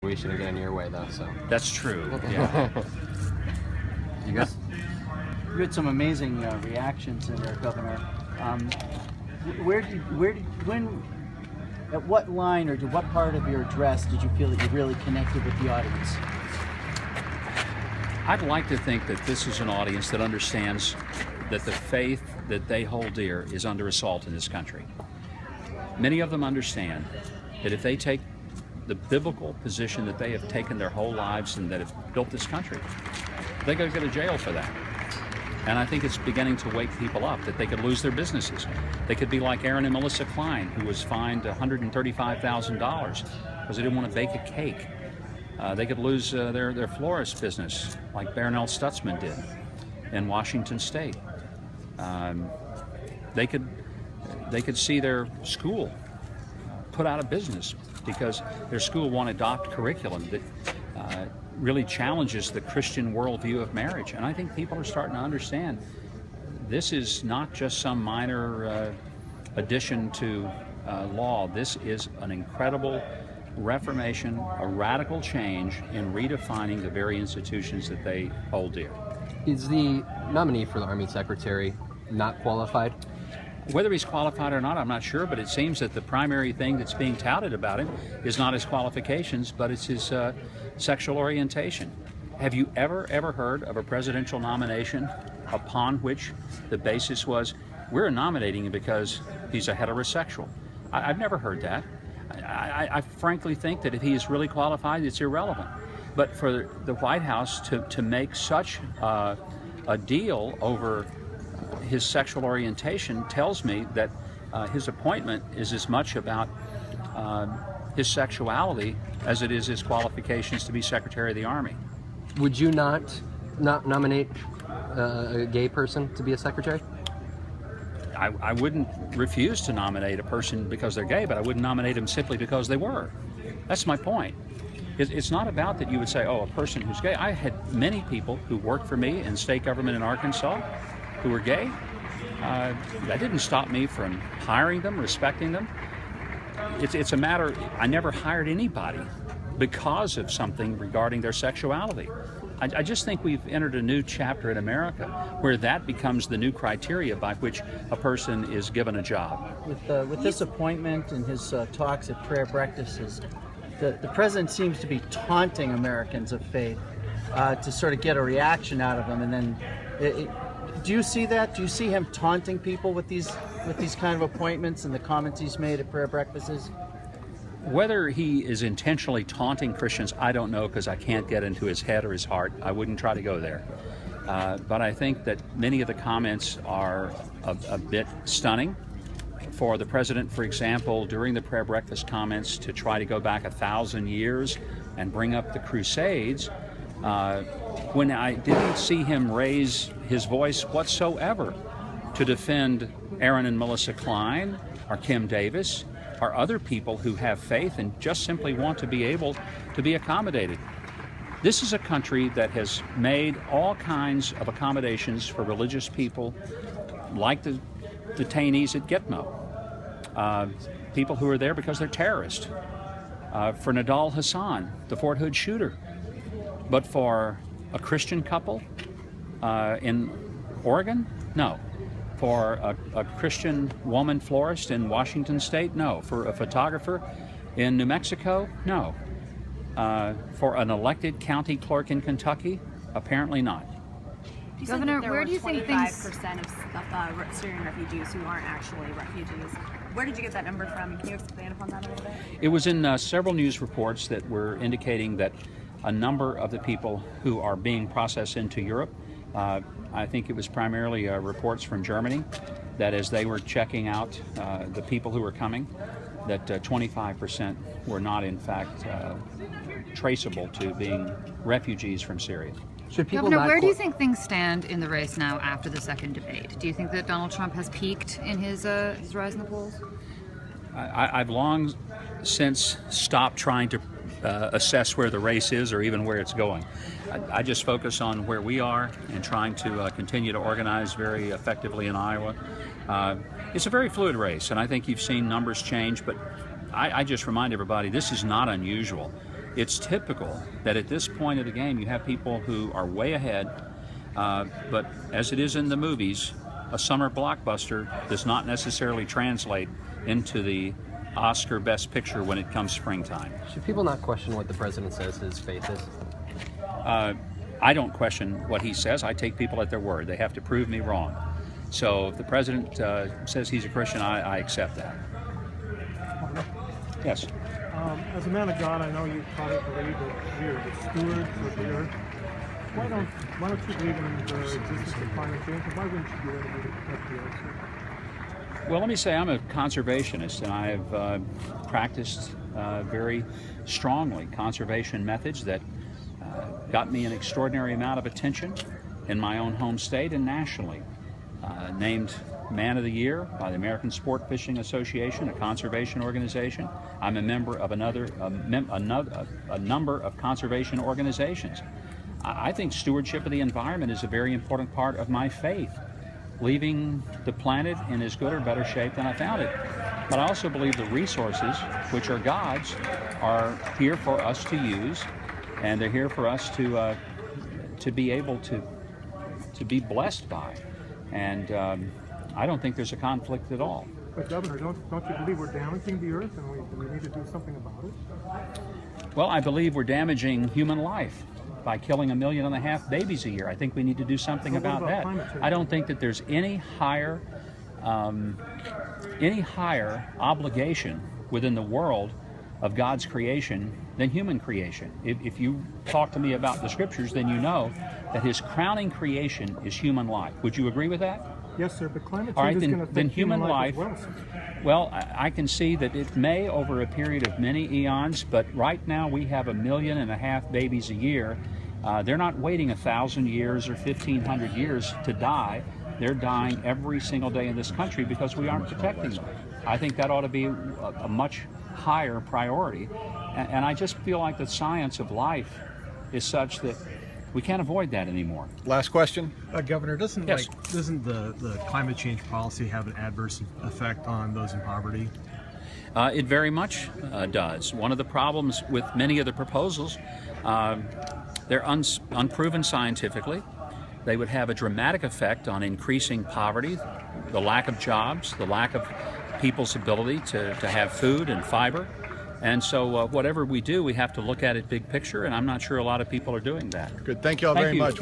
We shouldn't get in your way, though. So That's true. Yeah. you guys. You had some amazing reactions in there, Governor. At what line or to what part of your address did you feel that you really connected with the audience? I'd like to think that this is an audience that understands that the faith that they hold dear is under assault in this country. Many of them understand that if they take the biblical position that they have taken their whole lives and that have built this country, they go to jail for that. And I think it's beginning to wake people up that they could lose their businesses. They could be like Aaron and Melissa Klein, who was fined $135,000 because they didn't want to bake a cake. They could lose their florist business, like Barronelle Stutzman did in Washington State. They could see their school put out of business because their school won't adopt curriculum that really challenges the Christian worldview of marriage. And I think people are starting to understand this is not just some minor addition to law. This is an incredible reformation, a radical change in redefining the very institutions that they hold dear. Is the nominee for the Army Secretary not qualified? Whether he's qualified or not, I'm not sure, but it seems that the primary thing that's being touted about him is not his qualifications, but it's his sexual orientation. Have you ever heard of a presidential nomination upon which the basis was, we're nominating him because he's a heterosexual? I've never heard that. I frankly think that if he is really qualified, it's irrelevant. But for the White House to make such a deal over his sexual orientation tells me that his appointment is as much about his sexuality as it is his qualifications to be Secretary of the Army. Would you not nominate a gay person to be a secretary? I wouldn't refuse to nominate a person because they're gay, but I wouldn't nominate them simply because they were. That's my point. It's not about that you would say, oh, a person who's gay. I had many people who worked for me in state government in Arkansas who were gay. That didn't stop me from hiring them, respecting them. It's a matter, I never hired anybody because of something regarding their sexuality. I just think we've entered a new chapter in America where that becomes the new criteria by which a person is given a job. With this appointment and his talks at prayer breakfasts, the president seems to be taunting Americans of faith to sort of get a reaction out of them. And then, do you see that? Do you see him taunting people with these kind of appointments and the comments he's made at prayer breakfasts? Whether he is intentionally taunting Christians, I don't know, because I can't get into his head or his heart. I wouldn't try to go there. But I think that many of the comments are a bit stunning. For the president, for example, during the prayer breakfast comments to try to go back 1,000 years and bring up the Crusades, when I didn't see him raise his voice whatsoever to defend Aaron and Melissa Klein or Kim Davis or other people who have faith and just simply want to be able to be accommodated. This is a country that has made all kinds of accommodations for religious people, like the detainees at Gitmo, people who are there because they're terrorists, for Nadal Hassan, the Fort Hood shooter. But for a Christian couple in Oregon, no. For a Christian woman florist in Washington State, no. For a photographer in New Mexico, no. For an elected county clerk in Kentucky, apparently not. Governor, where do you think things... 25% of Syrian refugees who aren't actually refugees. Where did you get that number from? Can you expand upon that a little bit? It was in several news reports that were indicating that a number of the people who are being processed into Europe, I think it was primarily reports from Germany, that as they were checking out the people who were coming, that 25% were not in fact traceable to being refugees from Syria. Governor, where do you think things stand in the race now after the second debate? Do you think that Donald Trump has peaked in his rise in the polls? I've long since stopped trying to assess where the race is or even where it's going. I just focus on where we are and trying to continue to organize very effectively in Iowa. It's a very fluid race, and I think you've seen numbers change, but I just remind everybody this is not unusual. it's typical that at this point of the game you have people who are way ahead, but as it is in the movies, a summer blockbuster does not necessarily translate into the Oscar Best Picture when it comes springtime. Should people not question what the president says his faith is? I don't question what he says. I take people at their word. They have to prove me wrong. So if the president says he's a Christian, I accept that. Yes. As a man of God, I know you probably believe that we are the stewards of the earth. Why don't you believe in the existence of climate change, and why wouldn't you do anything to protect the earth? Well, let me say I'm a conservationist, and I have practiced very strongly conservation methods that got me an extraordinary amount of attention in my own home state and nationally. Named Man of the Year by the American Sport Fishing Association, a conservation organization. I'm a member of a number of conservation organizations. I think stewardship of the environment is a very important part of my faith, leaving the planet in as good or better shape than I found it. But I also believe the resources, which are God's, are here for us to use, and they're here for us to be able to be blessed by. And I don't think there's a conflict at all. But Governor, don't you believe we're damaging the earth and we need to do something about it? Well, I believe we're damaging human life by killing 1.5 million babies a year. I think we need to do something about that. I don't think that there's any higher obligation within the world of God's creation than human creation. If you talk to me about the scriptures, then you know that his crowning creation is human life. Would you agree with that? Yes, sir, but climate change All right, is going to affect human life as well, sir. Well, I can see that it may over a period of many eons, but right now we have 1.5 million babies a year. They're not waiting 1,000 years or 1,500 years to die. They're dying every single day in this country because we aren't protecting them. I think that ought to be a much higher priority. And I just feel like the science of life is such that we can't avoid that anymore. Last question. Governor, doesn't Yes. the climate change policy have an adverse effect on those in poverty? It very much does. One of the problems with many of the proposals, they're unproven scientifically. They would have a dramatic effect on increasing poverty, the lack of jobs, the lack of people's ability to have food and fiber. And so whatever we do, we have to look at it big picture, and I'm not sure a lot of people are doing that. Good. Thank you all Thank very you. much.